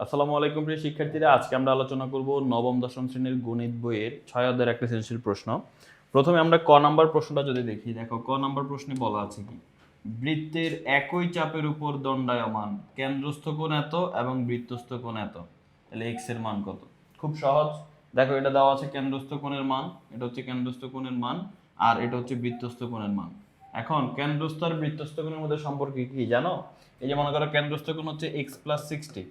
আসসালামু আলাইকুম প্রিয় শিক্ষার্থীরা, আজকে আমরা আলোচনা করব নবম দশম শ্রেণীর গণিত বইয়ের 6 অধ্যায়ের একটা সৃজনশীল প্রশ্ন। প্রথমে আমরা ক নাম্বার প্রশ্নটা যদি দেখি, দেখো ক নাম্বার প্রশ্নে বলা আছে কি, বৃত্তের একই চাপের উপর দণ্ডায়মান কেন্দ্রস্থ কোণ এত এবং বৃত্তস্থ কোণ এত, তাহলে এক্স এর মান কত? খুব সহজ। দেখো এটা দেওয়া আছে কেন্দ্রস্থ কোণের মান, এটা হচ্ছে কেন্দ্রস্থ কোণের মান, আর এটা হচ্ছে বৃত্তস্থ কোণের মান। এখন কেন্দ্রস্থ আর বৃত্তস্থ কোণের মধ্যে সম্পর্ক কি জানো? এই যে মনে করো কেন্দ্রস্থ কোণ হচ্ছে x+60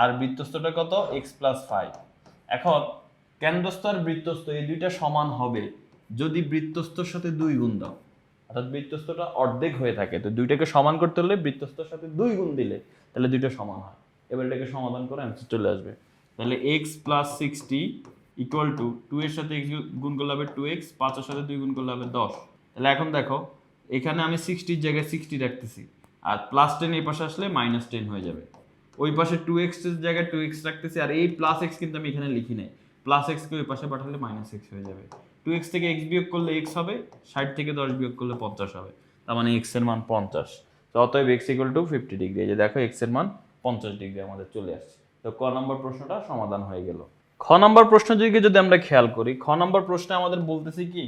আর বৃত্তস্থটা কত, x+5। এখন কেন্দ্রস্থ আর বৃত্তস্থ এই দুইটা সমান হবে যদি বৃত্তস্থর সাথে 2 গুণ দাও, অর্থাৎ বৃত্তস্থটা অর্ধেক হয়ে থাকে। তো দুইটাকে সমান করতে হলে বৃত্তস্থর সাথে 2 গুণ দিলে তাহলে দুইটা সমান হয়। এবার এটাকে সমাধান করে অ্যান্সার চলে আসবে। তাহলে x+60 ইকুয়াল টু 2 এর সাথে x গুণ করলে হবে 2x, 5 এর সাথে 2 গুণ করলে হবে 10। তাহলে এখন দেখো এখানে আমি 60 এর জায়গায় 60 রাখতেছি, আর +10 এই পাশে আসলে -10 হয়ে যাবে। ওই পাশে 2x এর জায়গায় 2x রাখতেছি, আর এই +x কিন্তু আমি এখানে লিখি নাই, +x কে ওই পাশে পাঠালে -x হয়ে যাবে। 2x থেকে x বিয়োগ করলে x হবে, 60 থেকে 10 বিয়োগ করলে 50 হবে, তার মানে x এর মান 50। তো অতএব x = 50 ডিগ্রি। এই যে দেখো x এর মান 50 ডিগ্রি আমাদের চলে আসছে। তো ক নম্বর প্রশ্নটা সমাধান হয়ে গেল। খ নম্বর প্রশ্ন যদি আমরা খেয়াল করি, খ নম্বর প্রশ্নে আমাদের বলতেছি কি,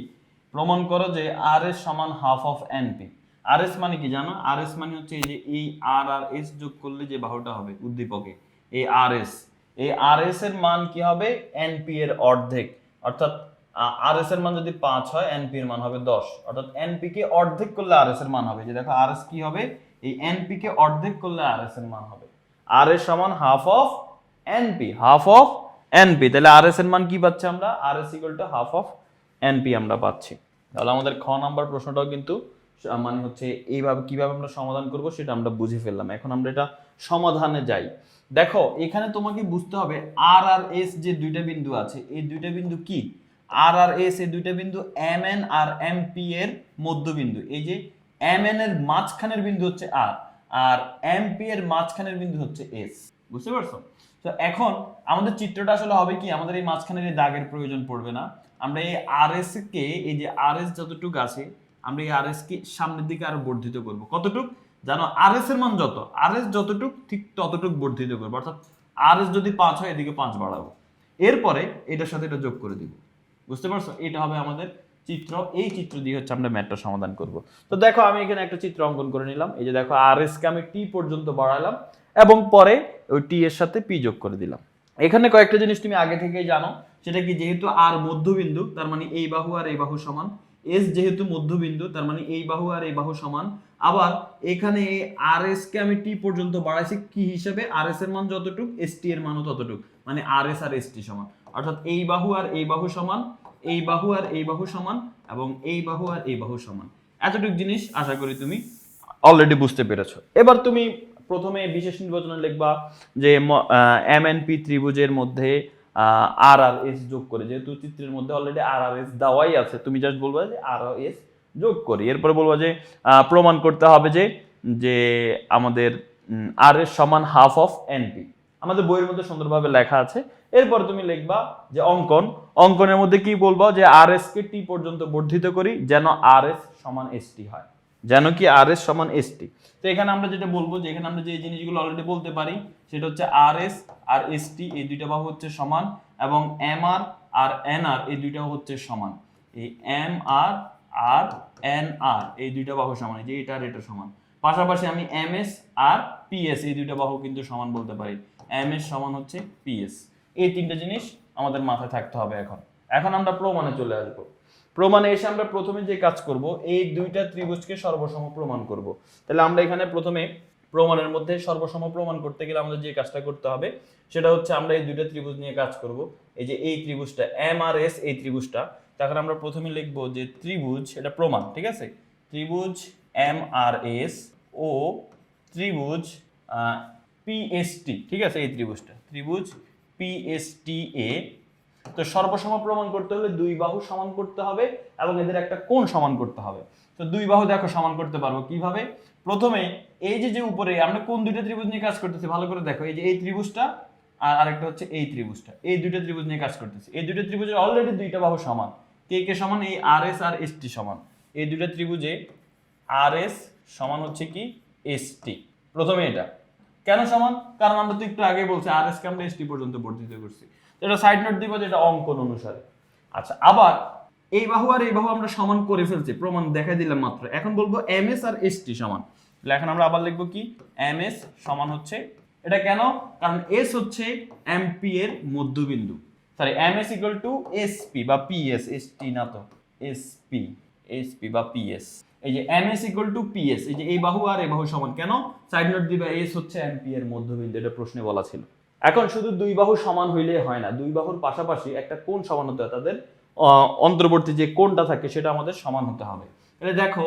প্রমাণ করো যে r এর সমান হাফ অফ np। RS মানে কি জানো? RS মানে হচ্ছে এই যে এই R আর S যোগ করলে যে বাহুটা হবে উদ্দীপকে, এই RS, এই RS এর মান কি হবে? NP এর অর্ধেক। অর্থাৎ RS এর মান যদি 5 হয়, NP এর মান হবে 10। অর্থাৎ NP কে অর্ধেক করলে RS এর মান হবে, যে দেখো RS কি হবে, এই NP কে অর্ধেক করলে RS এর মান হবে। RS সমান half of NP, half of NP। তাহলে RS এর মান কি পাচ্ছি আমরা? RS = হাফ অফ NP আমরা পাচ্ছি। তাহলে আমাদের খ নাম্বার প্রশ্নটাও কিন্তু মানে হচ্ছে এইভাবে কিভাবে আমরা সমাধান করব সেটা আমরা বুঝে ফেললাম। এখন আমরা এটা সমাধানে যাই। দেখো এখানে তোমাকে বুঝতে হবে আর আর এস যে দুইটা বিন্দু আছে, এই দুইটা বিন্দু কি? আর আর এস এই দুইটা বিন্দু mn আর mp এর মধ্যবিন্দু। এই যে mn এর মাঝখানের বিন্দু হচ্ছে আর mp এর মাঝখানের বিন্দু হচ্ছে s। বুঝতে পারছো? তো এখন আমাদের চিত্রটা আসলে হবে কি, আমাদের এই মাঝখানের এই দাগের প্রয়োজন পড়বে না। আমরা এই আরএস কে, এই যে আরএস যতটুকু আছে, আমরা এই আরএস কে সামনের দিকে আরো বর্ধিত করব। কতটুক জানো? আরএস এর মান যত, আরএস যতটুক ঠিক ততটুক বর্ধিত করব। অর্থাৎ আরএস যদি 5 হয়, এদিকে 5 বাড়াবো, এরপরে এটার সাথে এটা যোগ করে দিব। বুঝতে পারছো? এটা হবে আমাদের চিত্র। এই চিত্র দিয়ে হচ্ছে আমরা ম্যাথটা সমাধান করব। তো দেখো আমি এখানে একটা চিত্র অঙ্কন করে নিলাম। এই যে দেখো আরএস কে আমি টি পর্যন্ত বাড়ালাম এবং পরে ওই টি এর সাথে পি যোগ করে দিলাম। এখানে কয়েকটা জিনিস তুমি আগে থেকেই জানো, সেটা কি, যেহেতু আর মধ্যবিন্দু তার মানে এই বাহু আর এই বাহু সমান, এস যেহেতু মধ্যবিন্দু তার মানে এই বাহু আর এই বাহু সমান। আবার এখানে আর এস কে আমি টি পর্যন্ত বাড়াইছি কি হিসেবে, আর এস এর মান যতটুক এস টি এর মানও ততটুক, মানে আর এস আর এস টি সমান। অর্থাৎ এই বাহু আর এই বাহু সমান, এই বাহু আর এই বাহু সমান, এবং এই বাহু আর এই বাহু সমান। এতটুকু জিনিস আশা করি তুমি অলরেডি বুঝতে পেরেছো। এবার তুমি প্রথমে বিশেষ নির্বাচনে লিখবা যে এমএনপি ত্রিভুজের মধ্যে আর আর এস যোগ করে, যেহেতু চিত্রের মধ্যে অলরেডি আর আর এস দেওয়াই আছে, তুমি জাস্ট বলবা যে আর আর এস যোগ করি। এরপরে বলবা যে প্রমাণ করতে হবে যে যে আমাদের আর এস সমান হাফ অফ এনপি। আমাদের বইয়ের মধ্যে সুন্দরভাবে লেখা আছে। এরপর তুমি লিখবা যে অঙ্কনের মধ্যে কি বলবো, যে আর এস কে টি পর্যন্ত বর্ধিত করি যেন আর এস সমান এস টি হয়, যেন কি আর এস সমান এস টি। তো এখানে আমরা যেটা বলবো, যে এখানে আমরা যে জিনিসগুলো অলরেডি বলতে পারি, সেটা হচ্ছে আর এস আর এস টি এই দুইটা বাহু হচ্ছে সমান, এবং এম আর এন আর এই দুইটাও হচ্ছে সমান। এই এম আর এন আর এই দুইটা বাহু সমান, এই যে এটা আর এটা সমান। পাশাপাশি আমি এম এস আর পিএস এই দুইটা বাহু কিন্তু সমান বলতে পারি, এম এস সমান হচ্ছে পিএস। এই তিনটা জিনিস আমাদের মাথায় থাকতে হবে। এখন এখন আমরা প্রমাণে চলে আসবো। প্রমাণে এসে আমরা প্রথমে যে কাজ করব, এই দুইটা ত্রিভুজকে সর্বসম প্রমাণ করব। তাহলে আমরা এখানে প্রথমে প্রমাণের মধ্যে সর্বসম প্রমাণ করতে গেলে আমাদের যে কাজটা করতে হবে, সেটা হচ্ছে আমরা এই দুইটা ত্রিভুজ নিয়ে কাজ করব। এই যে এই ত্রিভুজটা এম আর এস, এই ত্রিভুজটা, তখন আমরা প্রথমে লিখব যে ত্রিভুজ, এটা প্রমাণ, ঠিক আছে, ত্রিভুজ এম আর এস ও ত্রিভুজ পিএসটি, ঠিক আছে, এই ত্রিভুজটা ত্রিভুজ পিএসটি এ। তো সর্বসম প্রমাণ করতে হলে দুই বাহু সমান করতে হবে এবং এদের একটা কোণ সমান করতে হবে। তো দুই বাহু দেখো সমান করতে পারবো কিভাবে? প্রথমে এই যে উপরে আমরা কোন দুইটা ত্রিভুজ নিয়ে কাজ করতেছি ভালো করে দেখো, এই যে এই ত্রিভুজটা আর আরেকটা হচ্ছে এই ত্রিভুজটা, এই দুইটা ত্রিভুজ নিয়ে কাজ করতেছি। এই দুইটা ত্রিভুজের অলরেডি দুইটা বাহু সমান, কে কে সমান, এই আর এস আর এস টি সমান। এই দুইটা ত্রিভুজে আর এস সমান হচ্ছে কি এস টি, প্রথমে এটা। কেন সমান? কারণ আমরা তো একটু আগে বলছি আর এস কে আমরা এসটি পর্যন্ত বর্ধিত করছি, এটা সাইড নোট দিব যেটা অঙ্কন অনুসারে। আচ্ছা, আবার এই বাহু আর এই বাহু আমরা সমান করে ফেলছি, প্রমাণ দেখাই দিলাম মাত্র। এখন বলবো এম এস আর এস টি সমান, তাহলে এখন আমরা আবার লিখবো কি, এম এস সমান হচ্ছে, এটা কেন? কারণ এস হচ্ছে এমপি এর মধ্যবিন্দু, sorry M S equal to SP বা পিএস, এসটি না তো, এসপি, এসপি বা পিএস। এই যে M S equal to PS, এই যে এই বাহু আর এই বাহু সমান, কেন? সাইড নোট দিবা এস হচ্ছে এমপি এর মধ্যবিন্দু, এটা প্রশ্নে বলা ছিল। এখন শুধু দুই বাহু সমান হইলে হয় না, দুই বাহুর পাশাপাশি একটা কোণ সমান হতে হয়, তাদের অন্তর্বর্তী যে কোণটা থাকে সেটা আমাদের সমান হতে হবে। তাহলে দেখো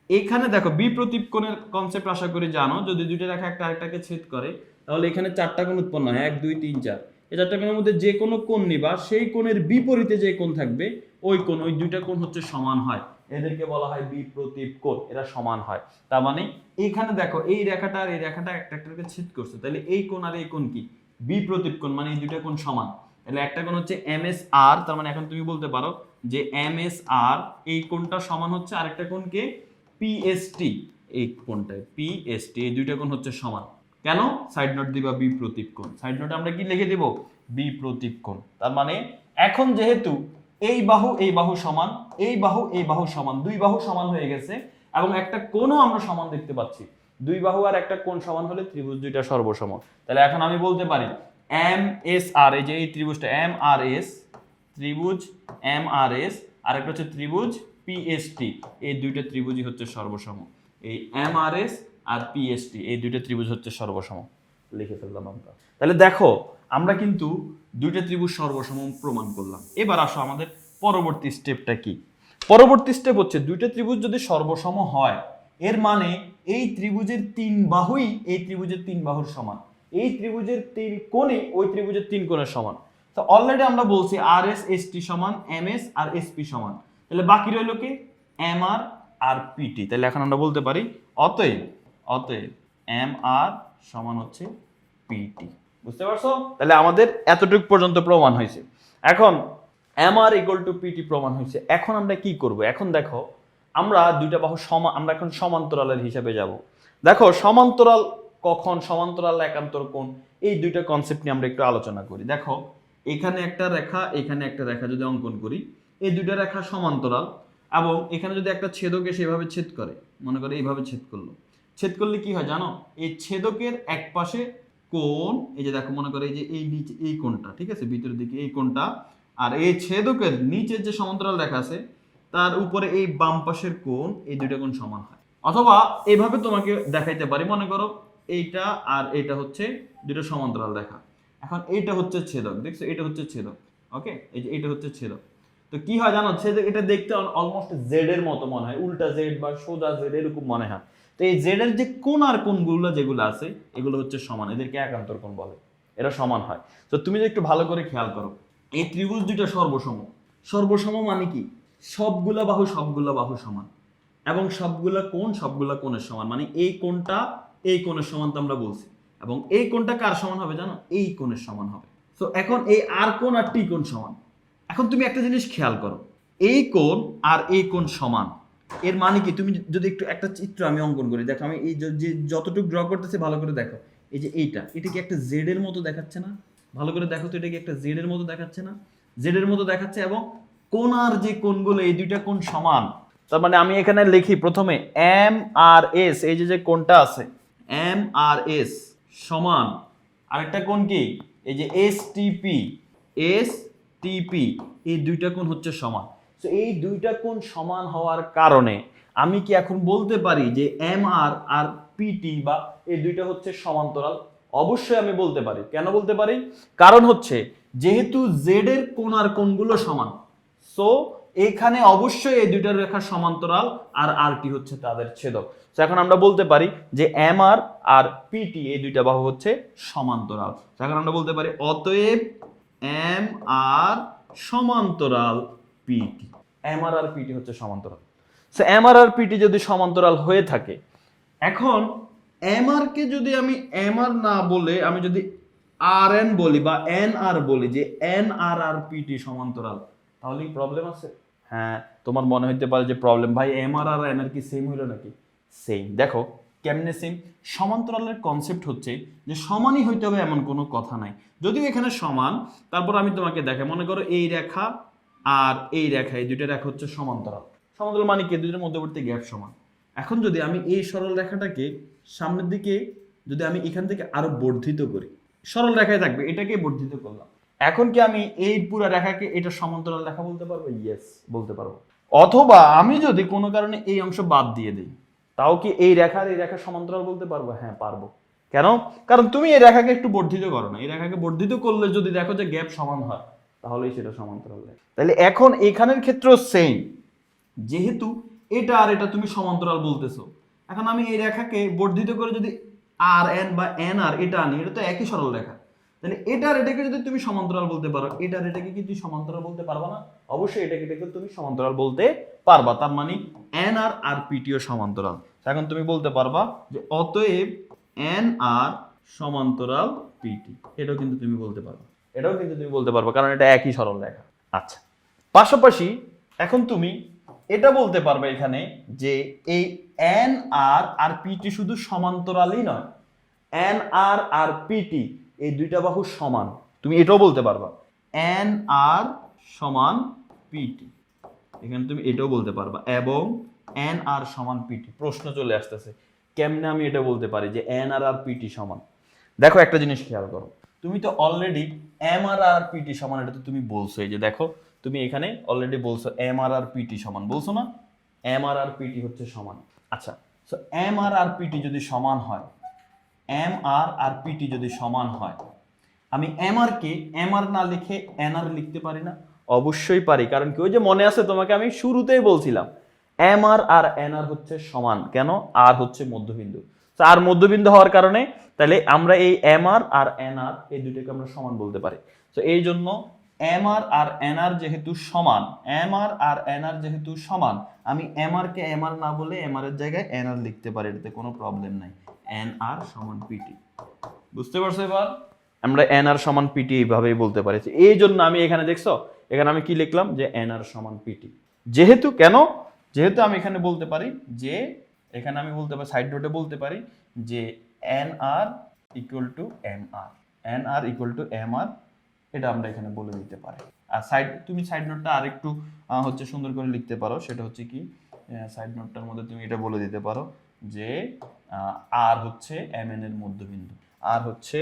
এখানে দেখো বিপ্রতীপ কোণের কনসেপ্ট আশা করি জানো, যদি দুইটা রেখা একটা আরেকটাকে ছেদ করে তাহলে এখানে চারটা কোণ উৎপন্ন হয়, 1 2 3 4। এই চারটা কোণের মধ্যে যে কোনো কোণ নিবা, সেই কোণের বিপরীতে যে কোণ থাকবে ওই কোণ, ওই দুইটা কোণ হচ্ছে সমান হয়, এদেরকে বলা হয় বিপ্রতীপ কোণ, এরা সমান হয়। তার মানে এইখানে দেখো এই রেখাটা আর এই রেখাটা একটা একটাকে ছেদ করছে, তাহলে এই কোণ আর এই কোণ কি বিপ্রতীপ কোণ, মানে এই দুইটা কোণ সমান। তাহলে একটা কোণ হচ্ছে এম এস আর, তার মানে এখন তুমি বলতে পারো যে এম এস আর এই কোণটা সমান হচ্ছে আরেকটা কোণকে পিএসটি, এই কোণটায় পিএসটি, এই দুইটা কোণ হচ্ছে সমান। কেন? সাইড নোট দিবা বিপ্রতীপ কোণ, সাইড নোটে আমরা কি লিখে দেব, বিপ্রতীপ কোণ। তার মানে এখন যেহেতু এই বাহু এই বাহু সমান, এই বাহু এই বাহু সমান, দুই বাহু সমান হয়ে গেছে এবং একটা কোণও আমরা সমান দেখতে পাচ্ছি, দুই বাহু আর একটা কোণ সমান হলে ত্রিভুজ দুইটা সর্বসম। তাহলে এখন আমি বলতে পারি এম এস আর, এই যে এই ত্রিভুজটা এম আর এস, ত্রিভুজ এম আর এস, আর একটা হচ্ছে ত্রিভুজ পিএসটি, এই দুইটা ত্রিভুজই হচ্ছে সর্বসম। এই এম আর এস আর পিএসটি এই দুইটা ত্রিভুজ হচ্ছে সর্বসম, লিখে ফেললাম আমরা। তাহলে দেখো আমরা কিন্তু দুইটা ত্রিভুজ সর্বসম প্রমাণ করলাম। এবার আসো আমাদের পরবর্তী স্টেপটা কি। পরবর্তী স্টেপ হচ্ছে দুইটা ত্রিভুজ যদি সর্বসম হয়, এর মানে এই ত্রিভুজের তিন বাহুই এই ত্রিভুজের তিন বাহুর সমান, এই ত্রিভুজের তিন কোণই ওই ত্রিভুজের তিন কোণের সমান। তো অলরেডি আমরা বলছি আর এস এস টি সমান এম এস আর এসপি সমান, তাহলে বাকি রইল কি এম আর আর পিটি। তাহলে এখন আমরা বলতে পারি অতএব, অতএব এম আর সমান হচ্ছে পিটি। বুঝতে পারছো? তাহলে আমাদের এতটুকু পর্যন্ত প্রমাণ হয়েছে। এখন M R equal to PT প্রমাণ হয়েছে, এখন আমরা কি করব? এখন দেখো আমরা দুইটা বাহু সমান, আমরা এখন সমান্তরালের হিসাবে যাব। দেখো সমান্তরাল কখন, সমান্তরাল একান্তর কোণ, এই দুইটা কনসেপ্ট নিয়ে আমরা একটু আলোচনা করি। দেখো এখানে একটা রেখা, এখানে একটা রেখা যদি অঙ্কন করি, এই দুইটা রেখা সমান্তরাল এবং এখানে যদি একটা ছেদকে সেভাবে ছেদ করে, মনে করে এইভাবে ছেদ করলো, ছেদ করলে কি হয় জানো? এই ছেদকের এক পাশে কোণ, এই যে দেখো মনে করে এই যে এই নিচে এই কোণটা, ঠিক আছে, ভিতরের দিকে এই কোণটা, আর এই ছেদকের নিচের যে সমান্তরাল রেখা আছে তার উপরে এই বাম পাশের কোণ, এই দুইটা কোণ সমান হয়। অথবা এইভাবে তোমাকে দেখাইতে পারি, মনে করো এইটা আর এইটা হচ্ছে দুটো সমান্তরাল রেখা, এখন এইটা হচ্ছে ছেদক, দেখছো এটা হচ্ছে ছেদক, ওকে, এই যে এটা হচ্ছে ছেদক। তো কি হয় জানো, ছেদক এটা দেখতে অলমোস্ট জেড এর মতো মনে হয়, উল্টা জেড বা সোজা জেড এরকম মনে হয়। তো এই জেড এর যে কোণ আর কোণগুলো যেগুলো আছে এগুলো হচ্ছে সমান, এদেরকে একান্তর কোণ বলে, এরা সমান হয়। তো তুমি যদি একটু ভালো করে খেয়াল করো, এই ত্রিভুজ দুইটা সর্বসম, সর্বসম মানে কি সবগুলা বাহু সমান এবং সবগুলা কোণের সমান, মানে এই কোণটা এই কোণের সমান তো আমরা বলছি, এবং এই কোণটা কার সমান হবে জানো? এই কোণের সমান হবে। তো এখন এই আর কোণ আর টি কোণ সমান। এখন তুমি একটা জিনিস খেয়াল করো, এই কোণ আর এই কোণ সমান, এর মানে কি? তুমি যদি একটু একটা চিত্র আমি অঙ্কন করি, দেখো আমি এই যে যতটুকু ড্র করতেছি ভালো করে দেখো, এই যে এটা কি একটা জেড এর মতো দেখাচ্ছে না? ভালো করে দেখো তো, এটা কি একটা জেড এর মতো দেখাচ্ছে না? জেড এর মতো দেখাচ্ছে, এবং কোণ আর যে কোণগুলো এই দুইটা কোণ সমান। তার মানে আমি এখানে লিখি প্রথমে এম আর এস, এই যে কোণটা আছে এম আর এস সমান আরেকটা কোণ কি, এই যে এস টিপি, এস টিপি, এই দুইটা কোণ হচ্ছে সমান। তো এই দুইটা কোণ সমান হওয়ার কারণে আমি কি এখন বলতে পারি যে এম আর আর পিটি বা এই দুইটা হচ্ছে সমান্তরাল? অবশ্যই আমি বলতে পারি। কেন বলতে পারি? কারণ হচ্ছে যেহেতু জেড এর কোণ আর কোণগুলো সমান, সো এখানে অবশ্যই এই দুইটা রেখা সমান্তরাল আর আরটি হচ্ছে তাদের ছেদক। তো এখন আমরা বলতে পারি যে এম আর আর পিটি এই দুইটা বাহু হচ্ছে সমান্তরাল। এখন আমরা বলতে পারি অতএব এম আর সমান্তরাল পিটি, এম আর আর পিটি হচ্ছে সমান্তরাল। সো এম আর আর পিটি যদি সমান্তরাল হয়ে থাকে, এখন এম আর কে যদি আমি এম আর না বলে আমি যদি আর এন বলি বা এন আর বলি যে এন আর আর পিটি সমান্তরাল, তাহলে কি প্রবলেম আছে? হ্যাঁ, তোমার মনে হইতে পারে যে প্রবলেম, ভাই এম আর আর এন আর কি সেম হইলো নাকি? সেম। দেখো কেমনে সেম? সমান্তরালের কনসেপ্ট হচ্ছে যে সমানই হইতে হবে এমন কোনো কথা নাই। যদিও এখানে সমান, তারপর আমি তোমাকে দেখাই, মনে করো এই রেখা আর এই রেখা, এই দুইটা রেখা হচ্ছে সমান্তরাল। সমান্তরাল মানে কি? দুইটার মধ্যবর্তী গ্যাপ সমান। এখন যদি আমি এই সরল রেখাটাকে সামনের দিকে যদি আমি এখান থেকে আরো বর্ধিত করি, সরল রেখায় থাকবে, এটাকে বর্ধিত করলাম, এখন কি আমি এই পুরো রেখাকে এটা সমান্তরাল রেখা বলতে পারবো? ইয়েস, বলতে পারবো। অথবা আমি যদি কোনো কারণে এই অংশ বাদ দিয়ে দিই, তাও কি এই রেখার এই রেখা সমান্তরাল বলতে পারবো? হ্যাঁ, পারবো। কেন? কারণ তুমি এই রেখাকে একটু বর্ধিত করো না, এই রেখাকে বর্ধিত করলে যদি দেখো যে গ্যাপ সমান হয়, তাহলেই সেটা সমান্তরাল রেখা। তাহলে এখন এখানের ক্ষেত্রেও সেম, যেহেতু এটা আর এটা তুমি সমান্তরাল বলতেছো, এখন আমি এই রেখাকে বর্ধিত করে যদি আর এন বা এন আর এটা আনি, এটা তো একই সরল রেখা, তাহলে এটা আর এটাকে যদি তুমি সমান্তরাল বলতে পারো, এটা আর এটাকে কি তুমি সমান্তরাল বলতে পারবা না? অবশ্যই এটাকে তুমি সমান্তরাল বলতে পারবা। তার মানে এন আর আর পিটিও সমান্তরাল। এখন তুমি বলতে পারবা যে অতএব এন আর সমান্তরাল পিটি, এটাও কিন্তু তুমি বলতে পারবা, এটাও কিন্তু তুমি বলতে পারবা, কারণ এটা একই সরল রেখা। আচ্ছা, পাশাপাশি এখন তুমি এটা বলতে পারবে এখানে যে এই এন আর আর পিটি শুধু সমান্তরালই নয়, এন আর আর পিটি এই দুইটা বাহু সমান, তুমি এটাও বলতে পারবা এন আর সমান পিটি, এখানে তুমি এটাও বলতে পারবা, এবং এন আর সমান পিটি। প্রশ্ন চলে আসতেছে, কেমনে আমি এটা বলতে পারি যে এন আর আর পিটি সমান? দেখো একটা জিনিস খেয়াল করো, তুমি তো অলরেডি এম আর আর পিটি সমান, এটা তো তুমি বলছো, এই যে দেখো তুমি এখানে অলরেডি বলছো এম আর আর পিটি সমান, বলছো না? এম আর আর পিটি হচ্ছে সমান। আচ্ছা, সো এম আর আর পিটি যদি সমান হয়, এম আর আর পিটি যদি সমান হয়, আমি M R K M R না লিখে এন আর লিখতে পারি না? অবশ্যই পারি, কারণ কি ওই যে মনে আছে তোমাকে আমি শুরুতেই বলছিলাম এম আর আর এন আর হচ্ছে সমান। কেন? আর হচ্ছে মধ্যবিন্দু, আর মধ্যবিন্দু হওয়ার কারণে তাহলে আমরা এই এম আর আর এন আর এই দুটোকে আমরা সমান বলতে পারি। তো এই জন্য এম আর আর এন আর যেহেতু সমান, এম আর আর এন আর যেহেতু সমান, আমি M R K M R না বলে এম আর এর জায়গায় এন আর লিখতে পারি, এটাতে কোনো প্রবলেম নাই। এন আর সমান পিটি, বুঝতে পারছো? এবার আমরা এন আর সমান পিটি এইভাবেই বলতে পারি। এই জন্য আমি এখানে দেখছো, এখানে আমি কি লিখলাম যে এন আর সমান পিটি, যেহেতু কেন? যেহেতু আমি এখানে বলতে পারি যে, এখানে আমি বলতে পারি সাইড নোটে বলতে পারি যে N R equal to M R, N R equal to M R, এটা আমরা এখানে বলে দিতে পারি। আর সাইড, তুমি সাইড নোটটা আরেকটু হচ্ছে সুন্দর করে লিখতে পারো, সেটা হচ্ছে কি, সাইড নোটটার মধ্যে তুমি এটা বলে দিতে পারো যে আর হচ্ছে এম এন এর মধ্যবিন্দু, আর হচ্ছে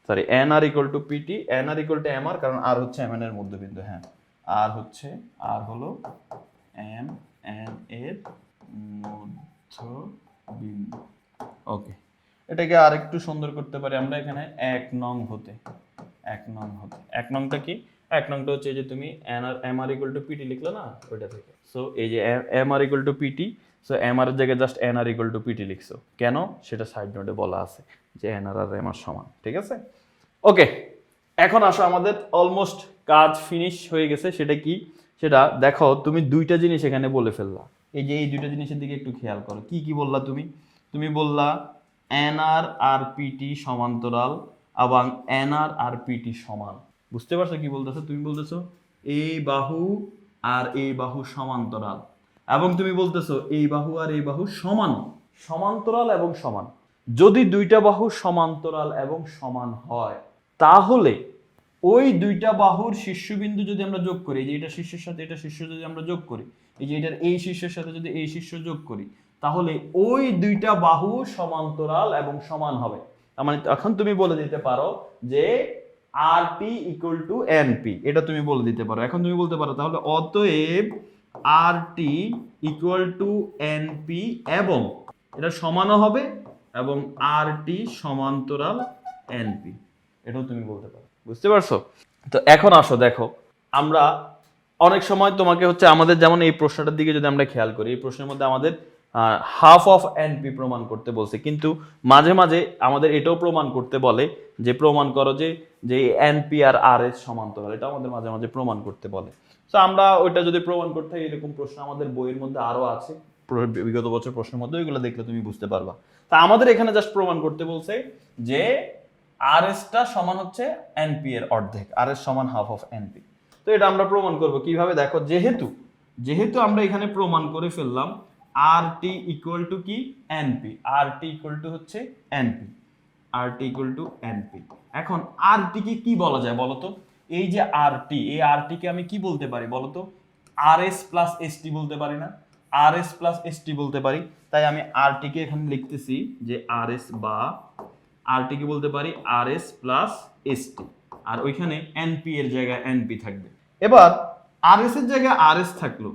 sorry N R equal to PT, N R equal to M R, কারণ আর হচ্ছে এম এন এর মধ্যবিন্দু। হ্যাঁ, আর হচ্ছে, আর হলো এম এন এর মধ্যবিন্দু। ওকে, এটাকে আরেকটু সুন্দর করতে পারি আমরা এখানে এক নং হতে, এক নং হতে, এক নংটা কি? এক নংটা হচ্ছে যে তুমি N R M R equal to PT লিখলো না, ওইটা থেকে। সো এই যে M R equal to PT, so M R এর জায়গায় just N R equal to PT লিখছো, কেন? সেটা সাইড নোটে বলা আছে যে এন আর আর এম আর সমান, ঠিক আছে? ওকে, এখন আসো, আমাদের অলমোস্ট কাজ ফিনিশ হয়ে গেছে। সেটা কি? সেটা দেখো, তুমি দুইটা জিনিস এখানে বলে ফেললা, এই যে এই দুইটা জিনিসের দিকে একটু খেয়াল করো। কি কি বললা তুমি? তুমি বললা এন আর আর পিটি সমান্তরাল এবং এন আর আর পিটি সমান। বুঝতে পারছো কি বলতেছো? তুমি বলতেছো এই বাহু আর এই বাহু সমান্তরাল, এবং তুমি বলতেছো এই বাহু আর এই বাহু সমান, সমান্তরাল এবং সমান। যদি দুইটা বাহু সমান্তরাল এবং সমান হয়, তাহলে ওই দুইটা বাহুর শীর্ষবিন্দু যদি আমরা যোগ করি, যে এটা শীর্ষের সাথে এটা শীর্ষ যদি আমরা যোগ করি, এই যে এটার এই শীর্ষের সাথে যদি এই শীর্ষ যোগ করি, তাহলে ওই দুইটা বাহু সমান্তরাল এবং সমান হবে। তার মানে এখন তুমি বলে দিতে পারো যে আর T equal to N P, এটা তুমি বলে দিতে পারো। এখন তুমি বলতে পারো তাহলে অতএব আর T equal to N P, এবং এটা সমানও হবে, এবং আর টি সমান্তরাল এন পি, এটাও তুমি বলতে পারো। বুঝতে পারছো? তো এখন আসো, দেখো আমরা অনেক সময় তোমাকে হচ্ছে আমাদের যেমন এই প্রশ্নটার দিকে যদি আমরা খেয়াল করি, এই প্রশ্নের মধ্যে আমাদের হাফ অফ এনপি প্রমাণ করতে বলছে, কিন্তু মাঝে মাঝে আমাদের এটাও প্রমাণ করতে বলে যে প্রমাণ করো যে যে এনপি আর আর এস সমান্তরাল, এটা আমাদের মাঝে মাঝে প্রমাণ করতে বলে। তো আমরা ওইটা যদি প্রমাণ করতে হয়, এরকম প্রশ্ন আমাদের বইয়ের মধ্যে আরো আছে, বিগত বছর প্রশ্নের মধ্যে, ওইগুলো দেখলে তুমি বুঝতে পারবা। তা আমাদের এখানে জাস্ট প্রমাণ করতে বলছে যে আর এসটা সমান হচ্ছে এনপি এর অর্ধেক, আর এস সমান হাফ অফ এনপি। তো এটা আমরা প্রমাণ করব কিভাবে? দেখো, যেহেতু আমরা এখানে প্রমাণ করে ফেললাম আর টি ইকুয়াল টু কি NP, R T equal to হচ্ছে NP, R T equal to NP. এখন আর টি কে কি বলা যায় বলতো? এই যে আর টি, এই আর টি কে আমি কি বলতে পারি বলতো? আর এস প্লাস এস টি বলতে পারি না? আর এস প্লাস এস টি বলতে পারি। তাই আমি আর টি কে এখানে লিখতেছি যে আর এস, বা আর টি কে বলতে পারি আর এস প্লাস এস টি, আর ওইখানে এনপি এর জায়গায় এনপি থাকবে। এবার আর এস এর জায়গায় আর এস থাকলো,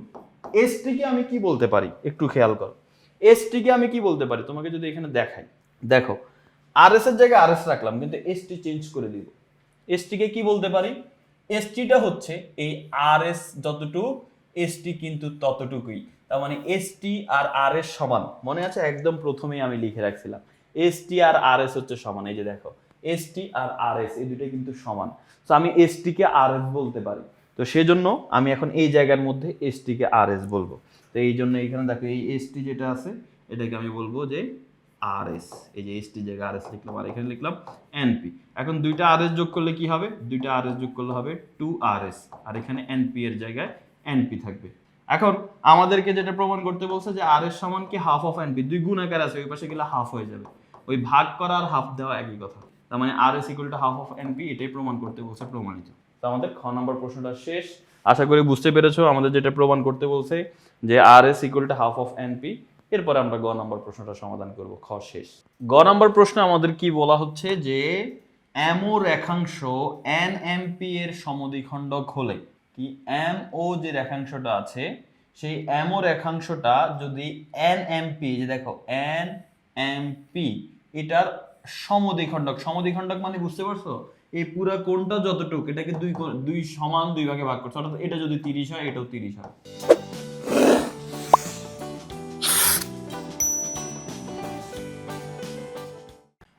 এস টি কে আমি কি বলতে পারি একটু খেয়াল করো। এস টি কে আমি কি বলতে পারি তোমাকে যদি এখানে দেখাই, দেখো আর এস এর জায়গায় আর এস রাখলাম কিন্তু এস টি চেঞ্জ করে দিব। এস টি কে কি বলতে পারি? এস টিটা হচ্ছে এই আর এস যতটুকু, এস টি কিন্তু ততটুকুই। তার মানে এস টি আর আর এস সমান, মনে আছে একদম প্রথমেই আমি লিখে রাখছিলাম এস টি আর আর এস হচ্ছে সমান। এই যে দেখো এস টি আর আর এস এই দুটো কিন্তু সমান, তো আমি এস টি কে আর এস বলতে পারি। তো সেজন্য আমি এখন এই জায়গার মধ্যে এস টি কে আর এস বলবো। তো এই জন্য এখানে দেখো এই এস টি যেটা আছে এটাকে আমি বলবো যে আর এস, এই যে এস টি জায়গায় আর এস লিখলাম আর এখানে লিখলাম এনপি। এখন দুইটা আর এস যোগ করলে কি হবে? দুইটা আর এস যোগ করলে হবে 2RS, আর এখানে এনপি এর জায়গায় এনপি থাকবে। এখন আমাদেরকে যেটা প্রমাণ করতে বলছে যে আর এস সমান কি হাফ অফ এনপি, দুই গুণ আকার আছে ওই পাশে গেলে হাফ হয়ে যাবে, ওই ভাগ করা আর হাফ দেওয়া একই কথা। তার মানে R S equal to half of NP, এটাই প্রমাণ করতে বলছে, প্রমাণিত। তো আমাদের খ নম্বর প্রশ্নটা শেষ। আশা করি বুঝতে পেরেছো আমাদের যেটা প্রমাণ করতে বলছে যে R S equal to half of NP. এরপরে আমরা গ নম্বর প্রশ্নটা সমাধান করব, খ শেষ। গ নম্বর প্রশ্ন আমাদের কি বলা হচ্ছে যে এমও রেখাংশ এন এমপি এর সমদ্বিখণ্ডক হলে, কি এম ও যে রেখাংশটা আছে সেই এমও রেখাংশটা যদি এন এমপি, যে দেখো এন এমপি এটার সমদ্বিখণ্ডক, সমদ্বিখণ্ডক মানে বুঝতে পারছো এই পুরা কোণটা যতটুকু এটাকে দুই সমান দুই ভাগে ভাগ করছে, অর্থাৎ এটা যদি 30 হয় এটাও 30 হয়।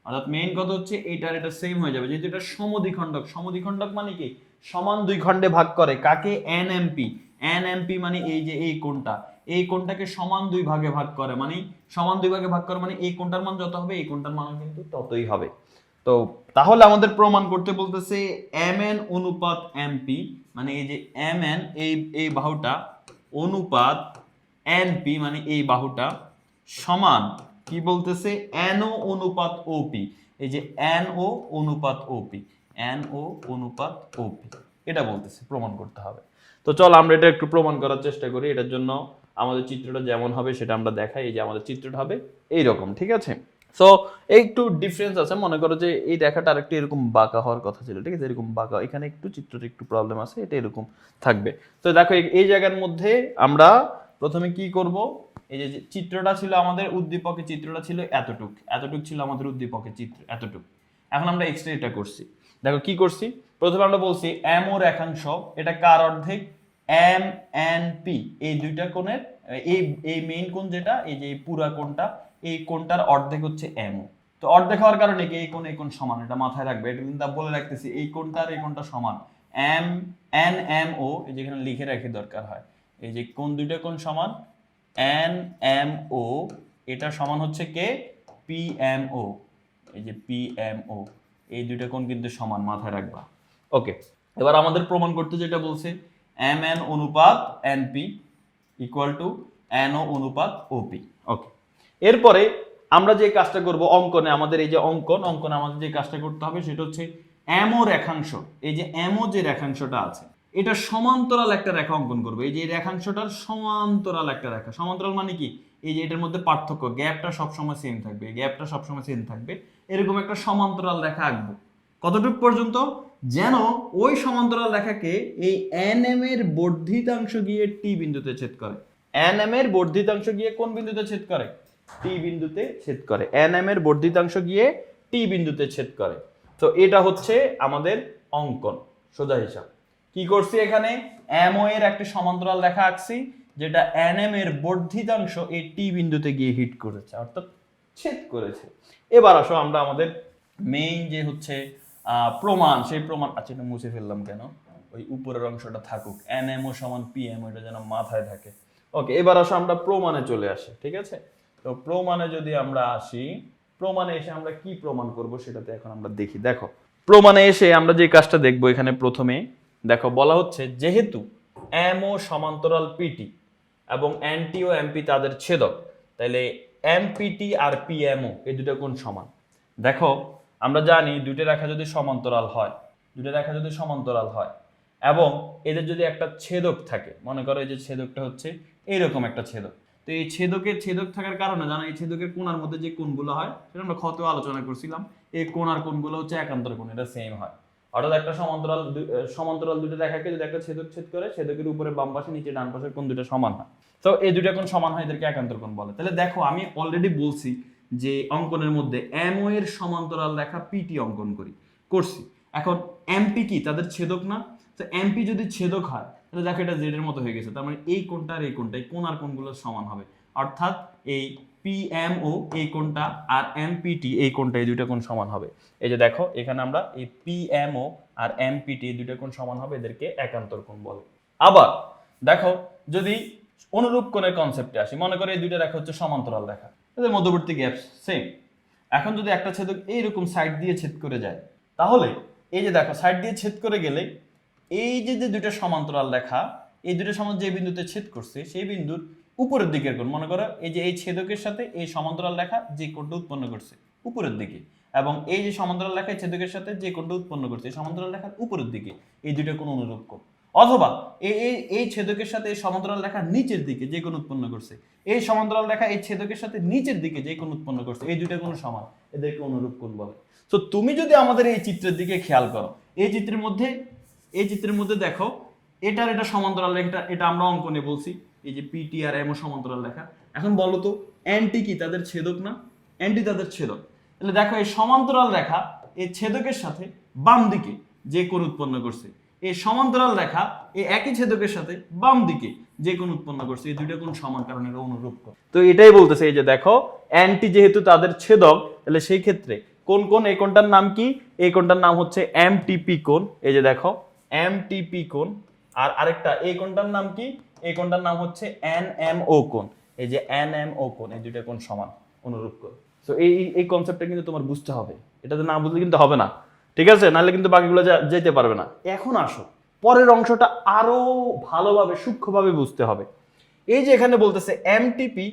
অর্থাৎ মেইন কথা হচ্ছে এটার এটা সেম হয়ে যাবে, যেহেতু এটা সমদ্বিখণ্ডক। সমদ্বিখণ্ডক মানে কি সমান দুই খণ্ডে ভাগ করে, কাকে? N MP. এন এমপি মানে এই যে এই কোণটা, এই কোণটাকে সমান দুই ভাগে ভাগ করে, মানে সমান দুই ভাগে ভাগ করে মানে এই কোণটার মান যত হবে এই কোণটার মান কিন্তু ততই হবে। তো তাহলে আমাদের প্রমাণ করতে বলতেছে এম এন অনুপাত এমপি, মানে এই যে এম এন এই বাহুটা অনুপাত এনপি মানে এই বাহুটা সমান কি বলতেছে এনও অনুপাত ওপি, এই যে এনও অনুপাত ওপি, এনও অনুপাত ওপি এটা বলতেছে, প্রমাণ করতে হবে। তো চল আমরা এটা একটু প্রমাণ করার চেষ্টা করি। এটার জন্য আমাদের চিত্রটা যেমন হবে সেটা আমরা দেখাই। এই যে আমাদের চিত্রটা হবে এইরকম, ঠিক আছে? সো একটু ডিফারেন্স আছে, মনে করো যে এই রেখাটা আরেকটু এরকম বাঁকা হওয়ার কথা ছিল, ঠিক আছে? এরকম বাঁকা, এখানে একটু চিত্রটা একটু প্রবলেম আছে, এটা এরকম থাকবে। তো দেখো এই জায়গার মধ্যে আমরা প্রথমে কি করব, এই যে চিত্রটা ছিল আমাদের উদ্দীপকের চিত্রটা ছিল এতটুক, এতটুক ছিল আমাদের উদ্দীপকের চিত্র এতটুক। এখন আমরা এক্সট্রা এটা করছি, দেখো কি করছি। প্রথমে আমরা বলছি এম ও রেখাংশ, এটা কার অর্ধেক? এম এন পি, এই দুইটা কোণের এই মেইন কোণ যেটা এই যে পুরা কোণটা, এই কোণটার অর্ধেক হচ্ছে এম ও। তো অর্ধেক হওয়ার কারণে কি এই কোণ সমান, এটা মাথায় রাখবে, এটা কিন্তু বলে রাখতেছি এই কোণটা আর এই কোণটা সমান। এম এন এম ও, এই যেখানে লিখে রাখি দরকার হয়, এই যে কোণ দুইটা কোণ সমান এন এম ও, এটা সমান হচ্ছে কে? পি এম ও, এই যে পি এম ও, এই দুইটা কোণ কিন্তু সমান, মাথায় রাখবা। ওকে, এবার আমাদের প্রমাণ করতে যেটা বলছে এম এন অনুপাত N P equal to N O অনুপাত ওপি। ওকে, এরপরে আমরা যে কাজটা করব অঙ্কনে, আমাদের এই যে অঙ্কনে আমাদের যে কাজটা করতে হবে সেটা হচ্ছে এমও রেখাংশ, এই যে এমও যে রেখাংশটা আছে এটা সমান্তরাল একটা রেখা অঙ্কন করবে। এই যে রেখাংশটার সমান্তরাল একটা রেখা, সমান্তরাল মানে কি এই যে এটার মধ্যে পার্থক্য, গ্যাপটা সবসময় সেম থাকবে, গ্যাপটা সবসময় সেম থাকবে, এরকম একটা সমান্তরাল রেখা আঁকবো। কতটুকু পর্যন্ত? যেন ওই সমান্তরাল রেখাকে এই এন এম এর বর্ধিতাংশ গিয়ে টি বিন্দুতে ছেদ করে। এন এম এর বর্ধিতাংশ গিয়ে কোন বিন্দুতে ছেদ করে? টি বিন্দুতে ছেদ করে। এন এম এর বর্ধিতাংশ গিয়ে টি বিন্দুতে ছেদ করে। তো এটা হচ্ছে আমাদের অঙ্কন, সোজা হিসাব। কি করছি এখানে? এমও এর একটা সমান্তরাল রেখা আঁকছি যেটা এনএম এর বর্ধিতাংশ এই টি বিন্দুতে গিয়ে হিট করেছে, অর্থাৎ ছেদ করেছে। এবার আসো আমরা আমাদের মেইন যে হচ্ছে প্রমাণ, সেই প্রমাণ, আচ্ছা এটা মুছে ফেললাম কেন, ওই উপরের অংশটা থাকুক, এনএমও সমান পিএমও, এটা যেন মাথায় থাকে। ওকে, এবার আসো আমরা প্রমাণে চলে আসি, ঠিক আছে? তো প্রমাণে যদি আমরা আসি, প্রমাণে এসে আমরা কি প্রমাণ করব সেটাতে এখন আমরা দেখি। দেখো প্রমাণে এসে আমরা যে কাজটা দেখব, এখানে প্রথমে দেখো বলা হচ্ছে যেহেতু এমও সমান্তরাল পিটি, এবং এনটি ও এমপি তাদের ছেদক, তাহলে এমপিটি আর পিএমও এই দুটো কোণ সমান। দেখো আমরা জানি দুইটা রেখা যদি সমান্তরাল হয়, দুইটা রেখা যদি সমান্তরাল হয় এবং এদের যদি একটা ছেদক থাকে, মনে করো এই যে ছেদকটা হচ্ছে এইরকম একটা ছেদক, তো এই ছেদক থাকার কারণে জানো এই ছেদকের কোণার মধ্যে যে কোণগুলো হয় সেটা আমরা ক্ষতেও আলোচনা করছিলাম, এই কোণ আর কোণগুলো হচ্ছে একান্তর কোণ, এটা সেম হয়। অর্থাৎ একটা সমান্তরাল দুটো রেখাকে যদি একটা ছেদক ছেদ করে, ছেদকের উপরে বাম পাশে নিচে ডান পাশের কোণ দুটো সমান হয়, তো এই দুইটা কোণ সমান হয়, এদেরকে একান্তর কোণ বলে। তাহলে দেখো আমি অলরেডি বলছি যে অঙ্কনের মধ্যে এমও এর সমান্তরাল রেখা পিটি অঙ্কন করছি। এখন এমপি কি তাদের ছেদক না? তো এমপি যদি ছেদক হয় তাহলে দেখো এটা জেড এর মতো হয়ে গেছে, তার মানে এই কোণটা আর এই কোণটা, এই কোণ আর কোণগুলো সমান হবে, অর্থাৎ এই পিএমও এই কোণটা আর এমপিটি এই কোণটা, এই দুইটা কোণ সমান হবে। এই যে দেখো এখানে আমরা এই পিএমও আর এমপিটি এই দুইটা কোণ সমান হবে, এদেরকে একান্তর কোণ বলে। আবার দেখো যদি অনুরূপ কোণের কনসেপ্টে আসি, মনে করো এই দুইটা রেখা হচ্ছে সমান্তরাল রেখা, এদের মধ্যবর্তী গ্যাপ সেম। এখন যদি একটা ছেদক এইরকম সাইড দিয়ে ছেদ করে যায়, তাহলে এই যে দেখো সাইড দিয়ে ছেদ করে গেলে এই যে যে দুইটা সমান্তরাল রেখা, এই দুটো সমান যে বিন্দুতে ছেদ করছে সেই বিন্দুর উপরের দিকের কোণ, মনে করো এই যে এই ছেদকের সাথে এই সমান্তরাল রেখা যে কোণটা উৎপন্ন করছে উপরের দিকে, এবং এই যে সমান্তরাল রেখা ছেদকের সাথে যে কোণটা উৎপন্ন করছে এই সমান্তরাল রেখার উপরের দিকে, এই দুইটা কোণ অনুরূপ কোণ। অথবা এই ছেদকের সাথে এই সমান্তরাল রেখা নিচের দিকে যে কোণ উৎপন্ন করছে, এই সমান্তরাল রেখা এই ছেদকের সাথে নিচের দিকে যে কোণ উৎপন্ন করছে, এই দুইটা কোণ সমান, এদেরকে অনুরূপ কোণ বলে। তো তুমি যদি আমাদের এই চিত্রের দিকে খেয়াল করো, এই চিত্রের মধ্যে দেখো এটার এটা সমান্তরাল রেখা, এটা আমরা অঙ্কনে বলছি এই যে পিটি আর এমও সমান্তরাল রেখা। এখন বলো তো এনটি কি তাদের ছেদক না? এনটি তাদের ছেদক। তাহলে দেখো এই সমান্তরাল রেখা এই ছেদকের সাথে বাম দিকে যে কোণ উৎপন্ন করছে, এই সমান্তরাল রেখা এই একই ছেদকের সাথে বাম দিকে যে কোণ উৎপন্ন করছে, এই দুইটা কোণ সমান, কারণ এরা অনুরূপ কোণ। তো এটাই বলতেছে এই যে দেখো এনটি যেহেতু তাদের ছেদক, তাহলে সেই ক্ষেত্রে কোন কোণ, এই কোণটার নাম কি? এই কোণটার নাম হচ্ছে এমটিপি কোণ। এই যে দেখো এমটিপি কোণ। আর আরেকটা এই কোণটার নাম কি? এই কোণটার নাম হচ্ছে এনএমও কোণ। এই যে এনএমও কোণ, এই দুইটা কোণ সমান, অনুরূপ কোণ। সো এই কনসেপ্টটা কিন্তু তোমার বুঝতে হবে, এটা না বুঝলে কিন্তু হবে না, ঠিক আছে? নাহলে কিন্তু বাকিগুলো যেতে পারবে না। এখন আসো পরের অংশটা আরো ভালোভাবে সূক্ষ্মভাবে বুঝতে হবে। এই যে এখানে বলতেছে এমটিপি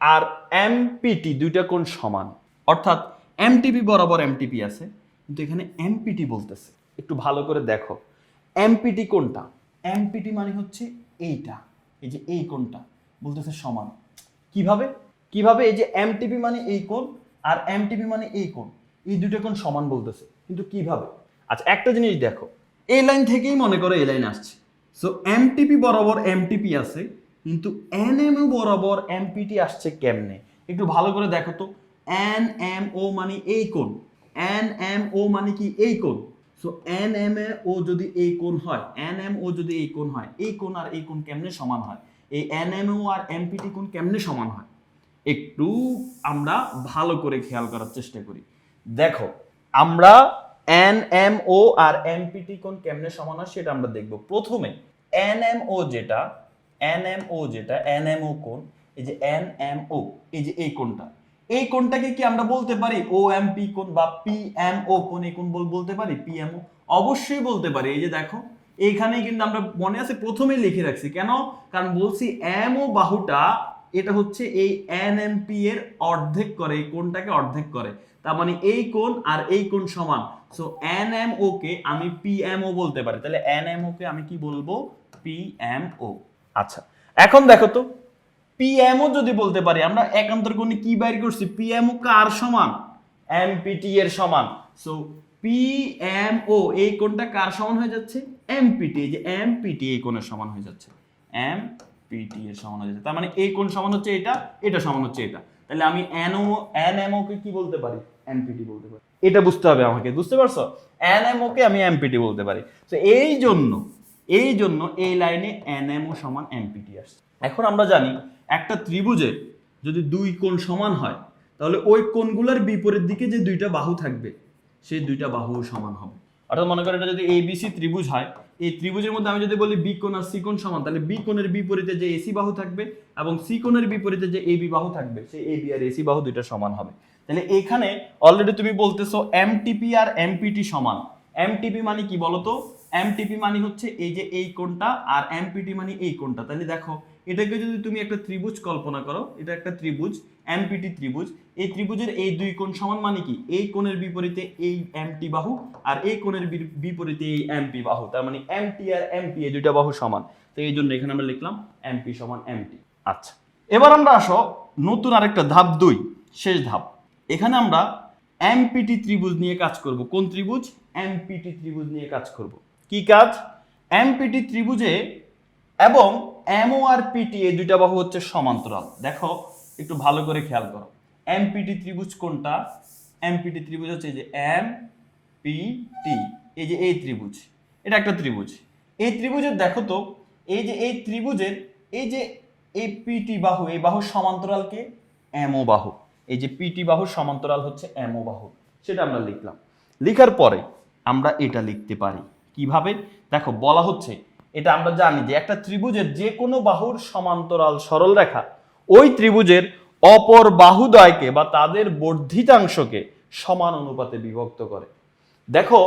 আর এমপিটি দুইটা কোণ সমান, অর্থাৎ এমটিপি বরাবর এমটিপি আছে, কিন্তু এখানে এমপিটি বলতেছে। একটু ভালো করে দেখো এমপিটি কোনটা? এমপিটি মানে হচ্ছে এইটা, এই যে এই কোণটা বলতেছে সমান। কিভাবে এই যে এমটিপি মানে এই কোণ আর এমটিপি মানে এই কোণ, এই দুটো কোণ সমান বলতেছে, কিন্তু কিভাবে? আচ্ছা একটা জিনিস দেখো, এই লাইন থেকেই মনে করো এই লাইন আসছে, সো এমটিপি বরাবর এমটিপি আছে, কিন্তু এনএমও বরাবর এমপিটি আসছে কেমনে? একটু ভালো করে দেখো তো। এনএমও মানে এই কোণ, এনএমও মানে কি এই কোণ। সো এনএমও যদি এই কোণ হয়, এনএমও যদি এই কোণ হয়, এই কোণ আর এই কোণ কেমনে সমান হয়? এই এনএমও আর এমপিটি কোণ কেমনে সমান হয়? একটু আমরা ভালো করে খেয়াল করার চেষ্টা করি। দেখো আমরা এনএমও আর এমপিটি কোণ কেমনে সমান হয় সেটা আমরা দেখব। প্রথমে এনএমও যেটা এনএমও কোণ, এই যে এনএমও, এই যে এই কোণটা, এই কোণটাকে কি আমরা বলতে পারি ওএমপি কোণ বা পিএমও কোণ? এই কোণ বলতে পারি পিএমও? অবশ্যই বলতে পারি। এই যে দেখো এইখানেই কিন্তু আমরা মনে আছে প্রথমেই লিখে রাখছি, কেন? কারণ বলছি এমও বাহুটা এটা হচ্ছে এই এনএমপি এর অর্ধেক করে, এই কোণটাকে অর্ধেক করে, তার মানে এই কোণ আর এই কোণ সমান। সো এনএমও কে আমি পিএমও বলতে পারি, তাহলে এনএমও কে আমি কি বলবো? পিএমও। আচ্ছা এখন দেখো তো পিএমও যদি বলতে পারি, আমরা একান্তর কোণে কি বাইর করছি? পিএমও কার সমান? এমপিটি এর সমান। সো পিএমও এই কোণটা কার সমান হয়ে যাচ্ছে? এমপিটি। এই যে এমপিটি এই কোণের সমান হয়ে যাচ্ছে, এমপিটি এর সমান হয়ে যাচ্ছে, তার মানে এই কোণ সমান হচ্ছে এটা, এটা সমান হচ্ছে এটা, তাহলে আমি এনএমও কে কি বলতে পারি? এমপিটি বলতে পারি। এটা বুঝতে হবে আমাকে, বুঝতে পারছো? এনএমও কে আমি এমপিটি বলতে পারি। তো এই জন্য এই লাইনে এনএমও সমান এমপিটি আসছে। এখন আমরা জানি একটা ত্রিভুজে যদি দুই কোণ সমান হয়, তাহলে ওই কোণগুলোর বিপরীত দিকে যে দুইটা বাহু থাকবে সেই দুইটা বাহু সমান হবে। অর্থাৎ মনে করো এটা যদি এবিসি ত্রিভুজ হয়, এই ত্রিভুজের মধ্যে আমি যদি বলি বি কোণ আর সি কোণ সমান, তাহলে বি কোণের বিপরীতে যে এসি বাহু থাকবে এবং সি কোণের বিপরীতে যে এবি বাহু থাকবে, সেই এবি আর এসি বাহু দুইটা সমান হবে। তাহলে এখানে অলরেডি তুমি বলতেছো এমটিপি আর এমপিটি সমান। এমটিপি মানে কি বলতো? এমটিপি মানে হচ্ছে এই যে এই কোণটা, আর এমপিটি মানে এই কোণটা। তাহলে দেখো এটাকে যদি তুমি একটা ত্রিভুজ কল্পনা করো, এটা একটা ত্রিভুজ, এমপিটি ত্রিভুজ। এই ত্রিভুজের এই দুই কোণ সমান মানে কি, এই কোণের বিপরীতে এই এমটি বাহু আর এই কোণের বিপরীতে এই এমপি বাহু, তার মানে এমটি আর এমপি এই দুইটা বাহু সমান। তো এই জন্য এখানে আমরা লিখলাম এমপি সমান এমটি। আচ্ছা, এবার আমরা আসো নতুন আরেকটা ধাপ 2, শেষ ধাপ। এখানে আমরা এমপিটি ত্রিভুজ নিয়ে কাজ করব। কোন ত্রিভুজ? এমপিটি ত্রিভুজ নিয়ে কাজ করব। কি কাজ? এমপিটি ত্রিভুজে এবং এমও আর পিটি এই দুইটা বাহু হচ্ছে সমান্তরাল। দেখো একটু ভালো করে খেয়াল করো, এমপিটি ত্রিভুজ কোনটা? এমপিটি ত্রিভুজ হচ্ছে এই যে এম পি টি, এই যে এই ত্রিভুজ, এটা একটা ত্রিভুজ। এই ত্রিভুজের দেখো তো, এই যে এই ত্রিভুজের এই যে এই পিটি বাহু, এই বাহুর সমান্তরালকে এমও বাহু, এই যে পিটি বাহুর সমান্তরাল হচ্ছে এমও বাহু, সেটা আমরা লিখলাম। লিখার পরে আমরা এটা লিখতে পারি কিভাবে? দেখো বলা হচ্ছে, এটা আমরা জানি যে একটা ত্রিভুজের যে কোনো বাহুর সমান্তরাল সরল রেখা ওই ত্রিভুজের অপর বাহুদ্বয়কে বা তাদের বর্ধিতাংশকে সমান অনুপাতে বিভক্ত করে। দেখো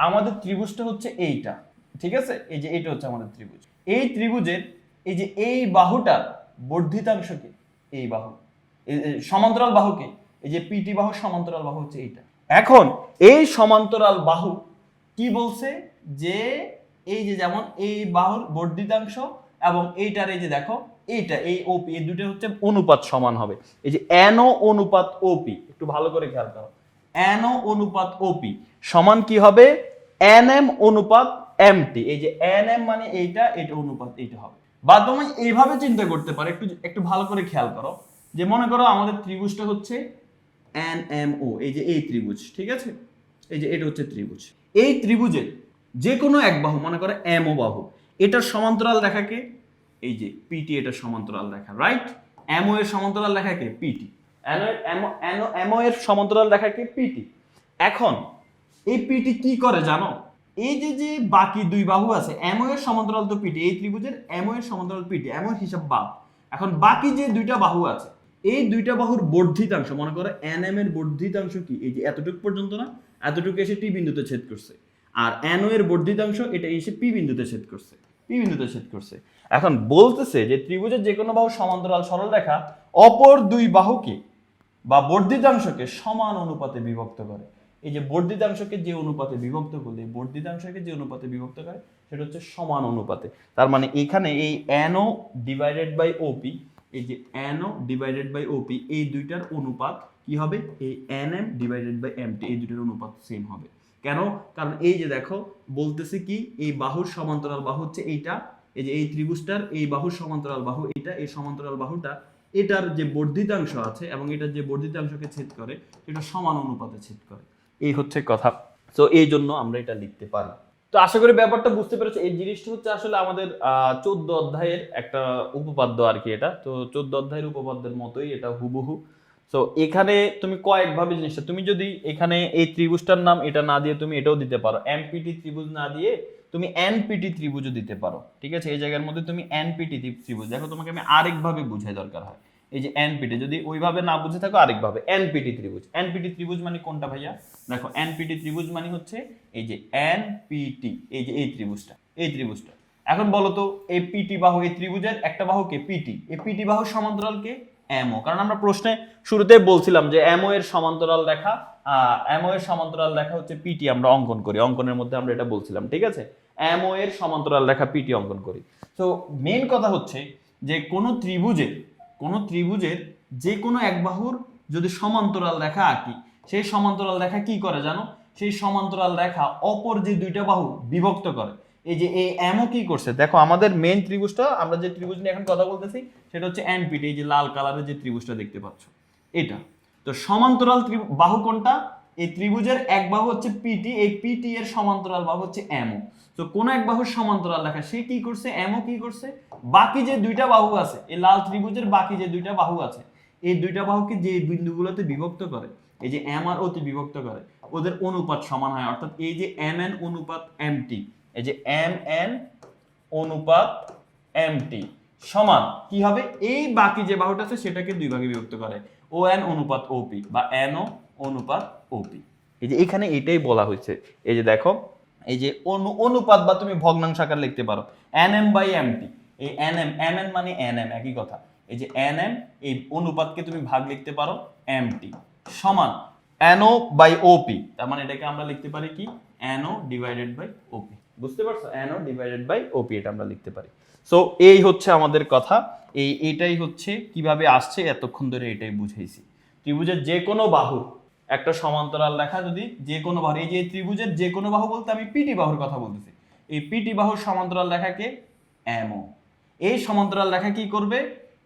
আমাদের ত্রিভুজটা হচ্ছে এইটা, ঠিক আছে? এই যে এটা হচ্ছে আমাদের ত্রিভুজ। এই ত্রিভুজের এই যে এই বাহুটার বর্ধিতাংশকে, এই বাহু সমান্তরাল বাহুকে, এই যে পিটি বাহু সমান্তরাল বাহু হচ্ছে এইটা। এখন এই সমান্তরাল বাহু কি বলছে? যে এই যে যেমন এই বাহুর বর্ধিতাংশ এবং এইটার এই যে দেখো এইটা, এই ওপি, এই দুটো হচ্ছে অনুপাত সমান হবে। এই যে এনও অনুপাত ওপি, একটু ভালো করে খেয়াল করো, এনও অনুপাত ওপি সমান কি হবে? এনএম অনুপাত এমটি। এই যে এনএম মানে এইটা, এটা অনুপাত এইটা হবে। বা তুমি এইভাবে চিন্তা করতে পারো, একটু একটু ভালো করে খেয়াল করো, যে মনে করো আমাদের ত্রিভুজটা হচ্ছে এনএমও, এই যে এই ত্রিভুজ, ঠিক আছে? এই যে এটা হচ্ছে ত্রিভুজ। এই ত্রিভুজের যে কোনো এক বাহু, মনে করো এমও বাহু, এটার সমান্তরাল রেখাকে এই যে পিটি, এটা সমান্তরাল রেখা, রাইট? এমও এর সমান্তরাল রেখাকে পিটি, এমও এর সমান্তরাল রেখাকে পিটি। এখন এই পিটি কি করে জানো? এই যে যে বাকি দুই বাহু আছে, এমও এর সমান্তরাল তো পিটি, এই ত্রিভুজের এমও এর সমান্তরাল পিটি, এমও এর হিসাব বাদ। এখন বাকি যে দুইটা বাহু আছে, এই দুইটা বাহুর বর্ধিতাংশ, মনে করো এনএম এর বর্ধিতাংশ কি? এই যে এতটুকু পর্যন্ত না, এতটুকু এসে টি বিন্দুতে ছেদ করছে। আর এনও এর বর্ধিতাংশ এটা এসে পি বিন্দুতে ছেদ করছে, পি বিন্দুতে ছেদ করছে। এখন বলতেছে যে ত্রিভুজের যে কোনো বাহু সমান্তরাল সরল রেখা অপর দুই বাহুকে বা বর্ধিতাংশকে সমান অনুপাতে বিভক্ত করে। এই যে বর্ধিতাংশকে যে অনুপাতে বিভক্ত করলে, বর্ধিতাংশকে যে অনুপাতে বিভক্ত করে সেটা হচ্ছে সমান অনুপাতে। তার মানে এখানে এই এনও ডিভাইডেড বাই ওপি, এই যে এনও ডিভাইডেড বাই ওপি, এই দুইটার অনুপাত কি হবে? এই এনএম ডিভাইডেড বাই এমটি, এই দুইটার অনুপাত সেম হবে। কেন? কারণ এই যে দেখো বলতেছে কি, এই বাহুর সমান্তরাল বাহু হচ্ছে এইটা, এই যে এই ত্রিভুজটার এই বাহুর সমান্তরাল বাহু এটা, এই সমান্তরাল বাহুটা এটার যে বর্ধিতাংশ আছে এবং এটার যে বর্ধিতাংশকে ছেদ করে এটা সমান অনুপাতে ছেদ করে, এই হচ্ছে কথা। তো এই জন্য আমরা এটা লিখতে পারি। তো আশা করি ব্যাপারটা বুঝতে পেরেছো। এই জিনিসটা হচ্ছে আসলে আমাদের 14 অধ্যায়ের একটা উপপাদ্য আর কি। এটা তো 14 অধ্যায়ের উপপাদ্যের মতোই এটা হুবহু। তো এখানে তুমি কয়েকভাবে জিনিসটা, তুমি যদি এখানে এই ত্রিভুজটার নাম এটা না দিয়ে তুমি এটাও দিতে পারো, এমপিটি ত্রিভুজ না দিয়ে তুমি এনপিটি ত্রিভুজও দিতে পারো, ঠিক আছে? এই জায়গার মধ্যে তুমি এনপিটি ত্রিভুজ, দেখো তোমাকে আমি আরেকভাবে বুঝাই দরকার হয়। এই যে এনপিটি, যদি ওইভাবে না বুঝে থাকো আরেকভাবে, এনপিটি ত্রিভুজ। এনপিটি ত্রিভুজ মানে কোনটা ভাইয়া? দেখো এনপিটি ত্রিভুজ মানে হচ্ছে এই যে এনপিটি, এই যে এই ত্রিভুজটা, এই ত্রিভুজটা। এখন বলো তো এই পিটি বাহু, এই ত্রিভুজের একটা বাহুকে পিটি, এই পিটি বাহুর সমান্তরালকে এমও। কারণ আমরা প্রশ্নে শুরুতেই বলছিলাম যে এমও এর সমান্তরাল রেখা, এমও এর সমান্তরাল রেখা হচ্ছে পিটি, আমরা অঙ্কন করি, অঙ্কনের মধ্যে আমরা এটা বলছিলাম, ঠিক আছে? এমও এর সমান্তরাল রেখা পিটি অঙ্কন করি। তো মেইন কথা হচ্ছে যে কোনো ত্রিভুজের যে কোনো এক বাহুর যদি সমান্তরাল রেখা আঁকি, সেই সমান্তরাল রেখা কি করে জানো? সেই সমান্তরাল রেখা অপর যে দুইটা বাহু বিভক্ত করে। এই যে এই এমও কি করছে, দেখো আমাদের মেইন ত্রিভুজটা, আমরা যে ত্রিভুজ নিয়ে এখন কথা বলতেছি সেটা হচ্ছে এনপিটি, এই যে লাল কালারের যে ত্রিভুজটা দেখতে পাচ্ছ এটা। তো সমান্তরাল বাহু কোনটা? এই ত্রিভুজের এক বাহু হচ্ছে পিটি, এই পিটি এর সমান্তরাল বাহু হচ্ছে এমও। তো কোন এক বাহুর সমান্তরাল রেখা সে কি করছে? এমও কি করছে? বাকি যে দুইটা বাহু আছে, এই লাল ত্রিভুজের বাকি যে দুইটা বাহু আছে, এই দুইটা বাহুকে যে বিন্দুগুলোতে বিভক্ত করে, এই যে এম আর ওতে বিভক্ত করে, ওদের অনুপাত সমান হয়। অর্থাৎ এই যে এম এন অনুপাত এমটি, এই যে এম এন অনুপাত এমটি সমান কি হবে? এই বাকি যে বাহুটা আছে সেটাকে দুই ভাগে বিভক্ত করে, ও এন অনুপাত ওপি বা এনও অনুপাত ওপি। এই যে এখানে এটাই বলা হয়েছে। এই যে দেখো এই যে অনুপাত বা তুমি ভগ্নাংশ আকার লিখতে পারো এনএম বাই এমটি। এই এনএম এমএন মানে এনএম একই কথা। এই যে এনএম এই অনুপাতকে তুমি ভাগ লিখতে পারো এমটি সমান এনও বাই ওপি, তার মানে এটাকে আমরা লিখতে পারি কি এনও ডিভাইডেড বাই ওপি। বুঝতে পারছো? এনও ডিভাইডেড বাই ওপি এটা আমরা লিখতে পারি। সো এই হচ্ছে আমাদের কথা, এটাই হচ্ছে কিভাবে আসছে এতক্ষণ ধরে এটাই বুঝাইছি। ত্রিভুজের যে কোনো বাহু একটা সমান্তরাল রেখা যদি যে কোনো বাহু, এই যে ত্রিভুজের যে কোনো বাহু বলতে আমি পিটি বাহুর কথা বলতেছি, এই পিটি বাহুর সমান্তরাল রেখাকে এমও, এই সমান্তরাল রেখা কি করবে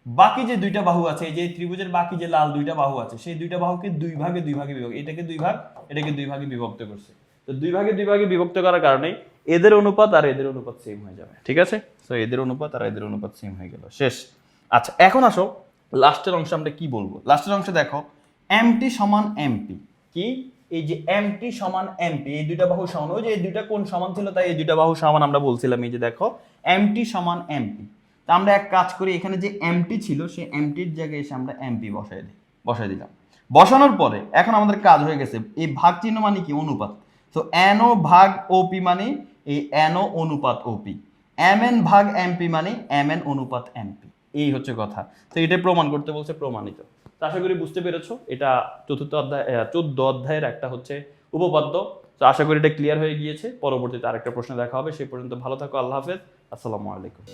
বাকি যে দুইটা বাহু আছে, এই যে ত্রিভুজের বাকি যে লাল দুইটা বাহু আছে সেই দুইটা বাহুকে দুই ভাগে বিভক্ত, এটাকে দুই ভাগ এটাকে দুই ভাগে বিভক্ত করছে। তো দুই ভাগে বিভক্ত করার কারণে এদের অনুপাত আর এদের অনুপাত সেম হয়ে যাবে, ঠিক আছে? সো এদের অনুপাত আর এদের অনুপাত সেম হয়ে গেল, শেষ। আচ্ছা এখন আসো লাস্টের অংশে আমরা কি বলবো। লাস্টের অংশে দেখো এমটি সমান এমপি, কি এই যে এমটি সমান এমপি এই দুইটা বাহু সমান, ওই যে এই দুইটা কোণ সমান ছিল তাই এই দুইটা বাহু সমান আমরা বলছিলাম। এই যে দেখো এমটি সমান এমপি, তা আমরা এক কাজ করি, এখানে যে এমটি ছিল সেই এমটির জায়গায় এসে আমরা এমপি বসাই দিলাম। বসানোর পরে এখন আমাদের কাজ হয়ে গেছে, এই ভাগ চিহ্ন মানে কি অনুপাত, তো এনও ভাগ ওপি মানে এই এনও অনুপাত ওপি, এমএন ভাগ এমপি মানে এমএন অনুপাত এমপি, এই হচ্ছে কথা। তো এটা প্রমাণ করতে বলছে, প্রমাণিত। তো আশা করি বুঝতে পেরেছো, এটা 14 অধ্যায়ের একটা হচ্ছে উপপাদ্য। তো আশা করি এটা ক্লিয়ার হয়ে গিয়েছে। পরবর্তীতে আরেকটা প্রশ্ন দেখা হবে, সেই পর্যন্ত ভালো থাকো, আল্লাহ হাফেজ, আসসালামু আলাইকুম।